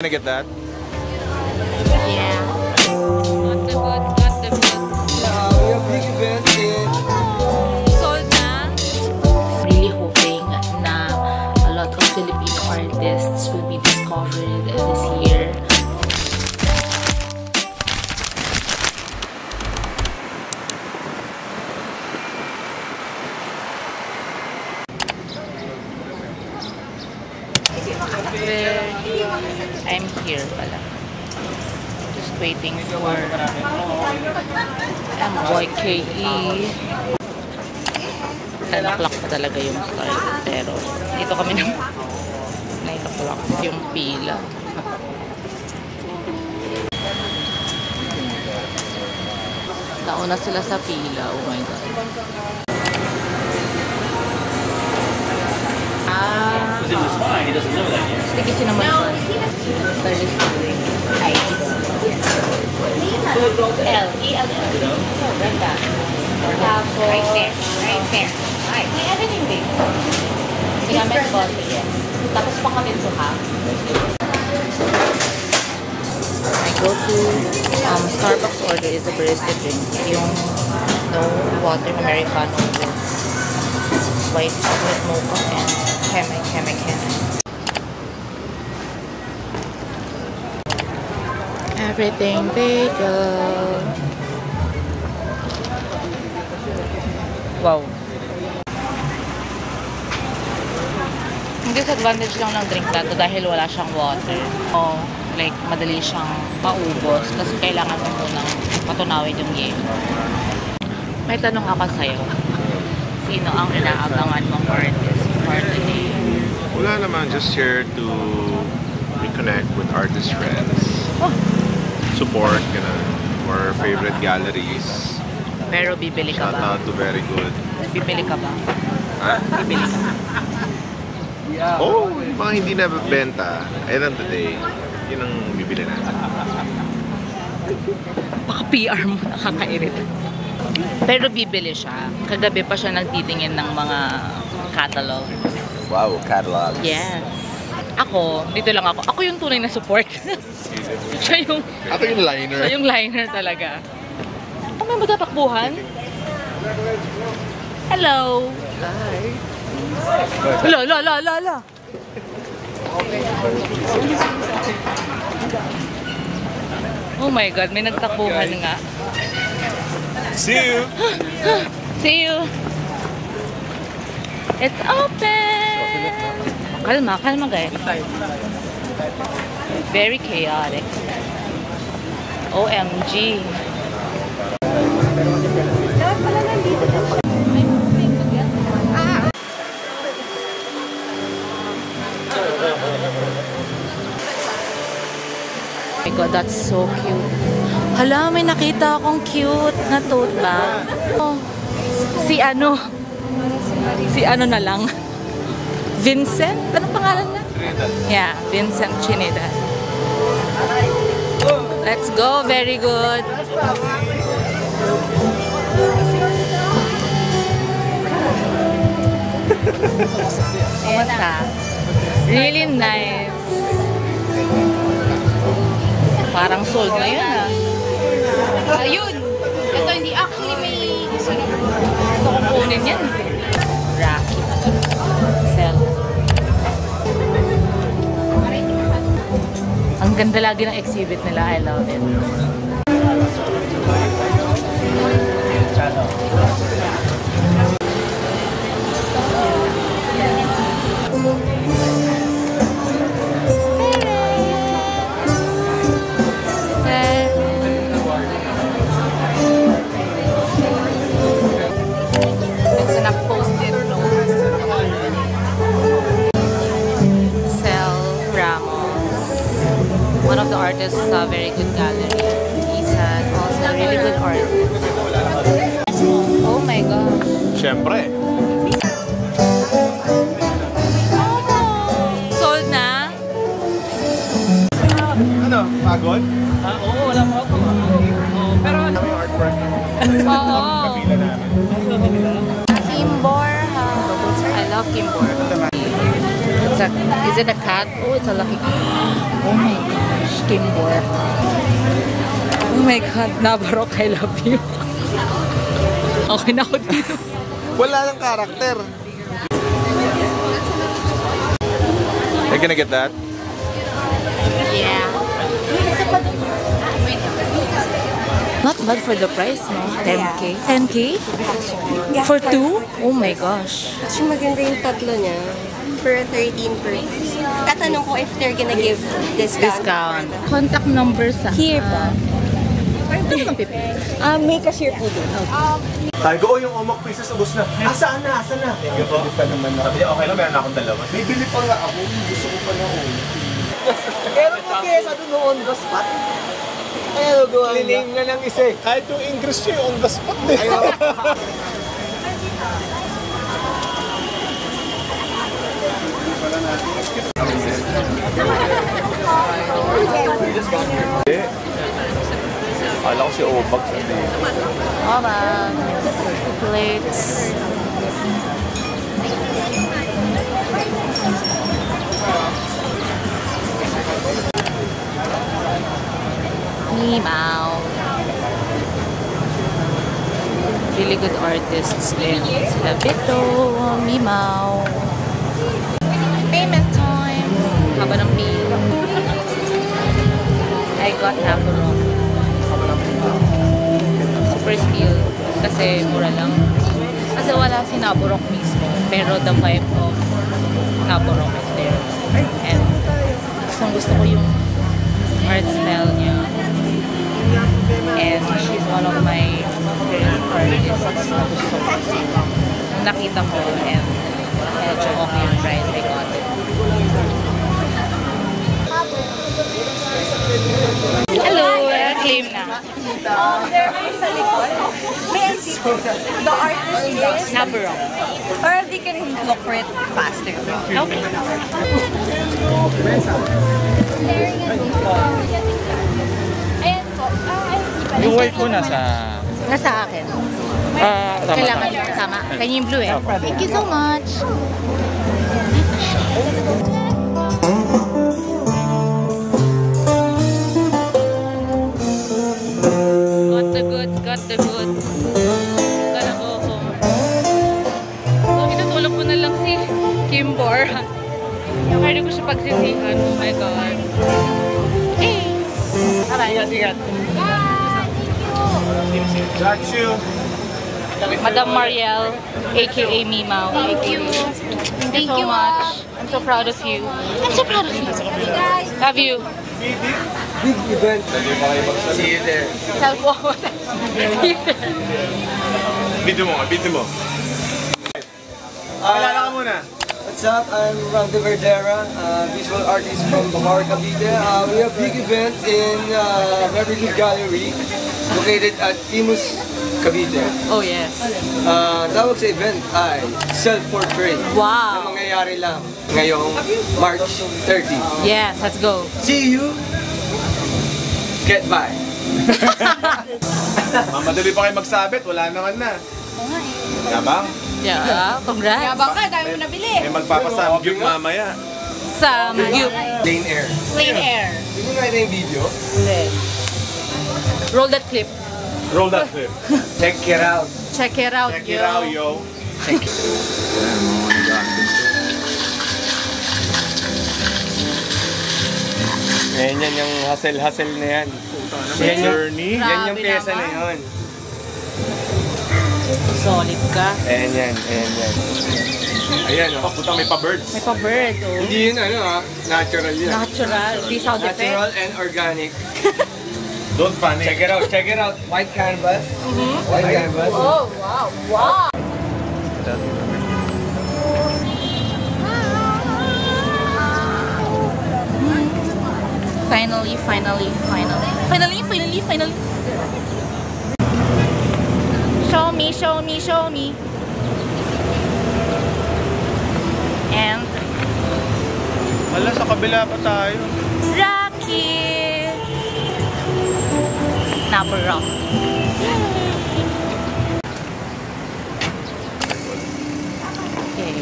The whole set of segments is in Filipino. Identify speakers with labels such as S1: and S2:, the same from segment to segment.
S1: Gonna get that?
S2: Yeah. Got the boot.
S3: We have big event in...
S2: Sold na. Really hoping na a lot of Filipino artists will be discovered this year. I'm here pala. Just waiting for MYKE. 10 o'clock pa talaga yung start. Pero dito kami ng 9 o'clock yung pila. Nauna sila sa pila. Oh my God.
S4: He doesn't know that yet.
S2: Sticky cinnamon bun. L. E-L-L. Oh, ganda. Tapos, right there. Right there. Right. May everything din. Cinnamon bun, yes. Tapos pa kami to ha. I go to Starbucks order is a barista drink. Yung no water Americano with white chocolate mocha and keme. Everything bagel. Wow. Yung disadvantage lang ng drink na to dahil wala siyang water. O, like, madali siyang maubos kasi kailangan mo munang patunawin yung yelo. May tanong ako sa'yo. Sino ang inaabangan mong artist for today?
S1: Wala naman, just here to reconnect with artist friends.
S2: Oh.
S1: Support, our favorite galleries.
S2: Pero bibili ka
S1: Shout
S2: ba?
S1: out to very good.
S2: Bibili ka ba?
S1: Ha?
S2: Bibili ka ba?
S1: Oh, yung mga hindi na benta, end of the day, yun ang bibili natin.
S2: Baka PR mo, nakakairita. Pero bibili siya. Kagabi pa siya nagtitingin ng mga catalog.
S1: Wow, catalog.
S2: Yes. Ako, dito lang ako. Ako yung tunay na support. Siya yung
S1: Ako yung liner.
S2: siya yung liner talaga. Oh, may matatakbuhan? Hello!
S1: Hi.
S2: La. Oh my God, may nagtakbuhan nga.
S1: See you!
S2: See you! It's open! Kalma guys. Very chaotic. OMG. Oh my God, that's so cute. Hala, may nakita akong cute na tote bag. Oh, si ano na lang. Vincent? Anong pangalan niya? Yeah, Vincent Trinidad. Let's go. Very good. Kumusta? Really nice. Parang sold na yun ah. Ayun! Ito hindi actually may gusto ko kunin yan. Rocky. Sell. Ang ganda lagi ng exhibit nila. I love it. One of the artists a very good gallery. He's also a really good artist. Oh my God.
S1: Siyempre.
S2: Sold na?
S1: Ano? Pagod?
S4: Oo, wala mo ako. Pero ano yung artwork?
S2: Oo.
S1: Kapila namin.
S2: Kim Borja. I love Kim Borja. Is it a cat? Oh, it's a lucky cat. Oh my gosh, Kimbor. Oh my God, Navarro, I love you. Okay na ako dito.
S1: Wala ng karakter. Are you gonna get that?
S2: Yeah. Not bad for the price, no? 10K? 10K?
S5: Yeah,
S2: For two? Oh my gosh.
S5: Mas maganda yung tatlo niya. Per 13 per piece. Tatanong ko if they're gonna give discount.
S2: Contact number sa...
S5: Here po. May cashier po doon.
S6: Sabi ko, yung omok pieces ubos na. Asaan na? Asaan na? Thank you po. Bili pa naman ako. Sabi niya, okay lang, meron akong dalawa. May bili pa nga ako. Gusto ko pa na ako. Pero kung kesa doon no on the spot. Kaya nagawa niya. Liname nga ng isa eh. Kahit yung English niya, on the spot eh.
S1: Akala ko si Obak sa din.
S2: Oh, man. Plates. Mimaw. Really good artists din. Sila Bito, Mimaw. Payment time. Haba ng meal. I got Navarro. Super steal. Kasi mura lang. Kasi wala si Navarro mismo. Pero the vibe of Navarro is there. And gusto ko yung art style niya. And she's one of my favorite artists na gusto ko. Nung nakita ko and medyo okay yung price, I got it. Hello! Claim na.
S5: There is a likod. May I see the artist is?
S2: Navarro.
S5: Or they can look for it faster.
S2: Okay.
S5: Ayan po.
S7: Yung white po nasa...
S2: Nasa akin.
S7: Tama.
S2: Kailangan tama. Kanya yung blue eh. Thank you so much. Got the goods. Gonna go home. So, tinutulog ko na lang si Kimbor. Pwede ko siya pagsisihan. Oh my God. Eh!
S6: Ingat, ingat. Got you.
S2: Madam Mariel, aka Mimaw. Thank you. Thank you so much. I'm so proud of you. I'm so proud of you. Love you.
S3: Big event.
S6: See you there.
S2: Self-walk.
S1: Video mo, video mo.
S6: Kilala ka muna.
S3: What's up? I'm Randy Verdera, visual artist from Bahar, Cavite. We have a big event in Beverly Gallery, located at Imus, Cavite.
S2: Oh yes.
S3: Tawag sa event ay self-portrait. Na
S2: Wow.
S3: mangyayari lang ngayong March 30.
S2: Yes, let's go.
S3: See you. Get by.
S6: Madali pa kayo magsabit, wala naman na. Yabang?
S2: Yeah, congrats.
S5: Yabang ka, dami mo nabili.
S6: May magpapasamgyup mamaya.
S2: Samgyup.
S3: Plain air.
S2: Plain air.
S3: Hindi nga yung video.
S2: Roll that clip.
S6: Roll that clip.
S3: Check it out.
S2: Check it out,
S6: Check it out, yo.
S7: Yan yung hustle-hustle na yan. Yan yung, yan yung pyesa na yun.
S2: Solid ka.
S7: Ayan yan, ayan yan.
S6: Ayan, oh, putang may pa-birds.
S2: May pa-bird, oh.
S3: Hindi yun natural yan.
S2: Natural. Di sound
S3: Natural
S2: effect.
S3: and organic.
S6: Don't panic.
S3: Check it out, check it out. White canvas. White canvas.
S2: Oh, wow. Wow. Finally. Show me. And
S1: Wala, sa kabila pa tayo.
S2: Rocky! Navarro. Okay.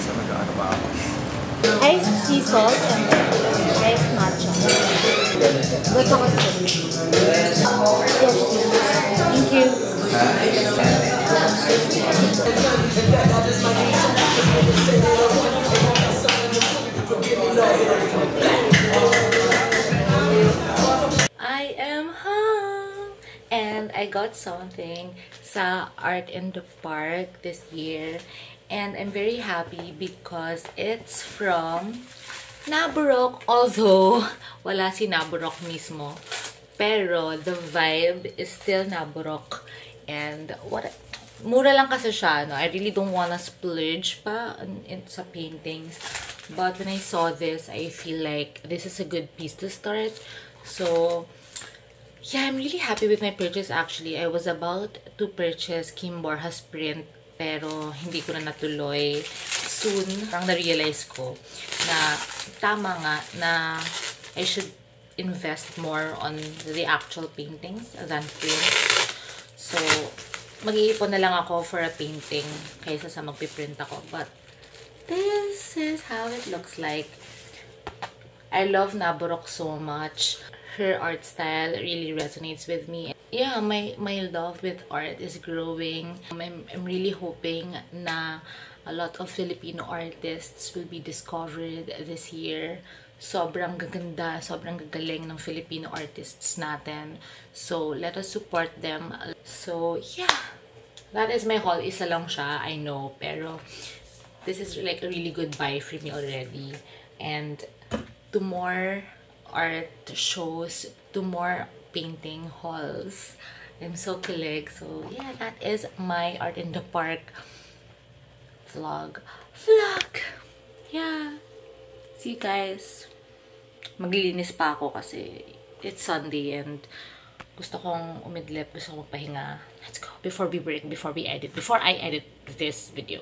S1: Saan nag-ano ba ako?
S5: Ice
S2: sea salt and rice matcha. Good chocolate chip. Yes, thank you. I am home and I got something sa Art in the Park this year, and I'm very happy because it's from Naburok, although wala si Naburok mismo, pero the vibe is still Naburok. And mura lang kasi siya, no? I really don't wanna splurge pa sa paintings, but when I saw this, I feel like this is a good piece to start. So yeah, I'm really happy with my purchase actually. I was about to purchase Kim Borja's print, pero hindi ko na natuloy. Soon, parang na-realize ko na tama nga na I should invest more on the actual paintings than print. So, mag-iipon na lang ako for a painting kaysa sa magpiprint ako. But this is how it looks like. I love Naburok so much. Her art style really resonates with me. Yeah, my love with art is growing. I'm really hoping na a lot of Filipino artists will be discovered this year. Sobrang gaganda, sobrang gagaling ng Filipino artists natin. So, let us support them. So, yeah. That is my haul. Isa lang siya, I know. Pero, this is like a really good buy for me already. And, to more art shows, to more painting hauls. I'm so kilig. So, yeah, that is my Art in the Park vlog. Yeah. See you guys. Maglilinis pa ako kasi it's Sunday and gusto kong umidlip, gusto kong magpahinga. Let's go. Before we break, before I edit this video.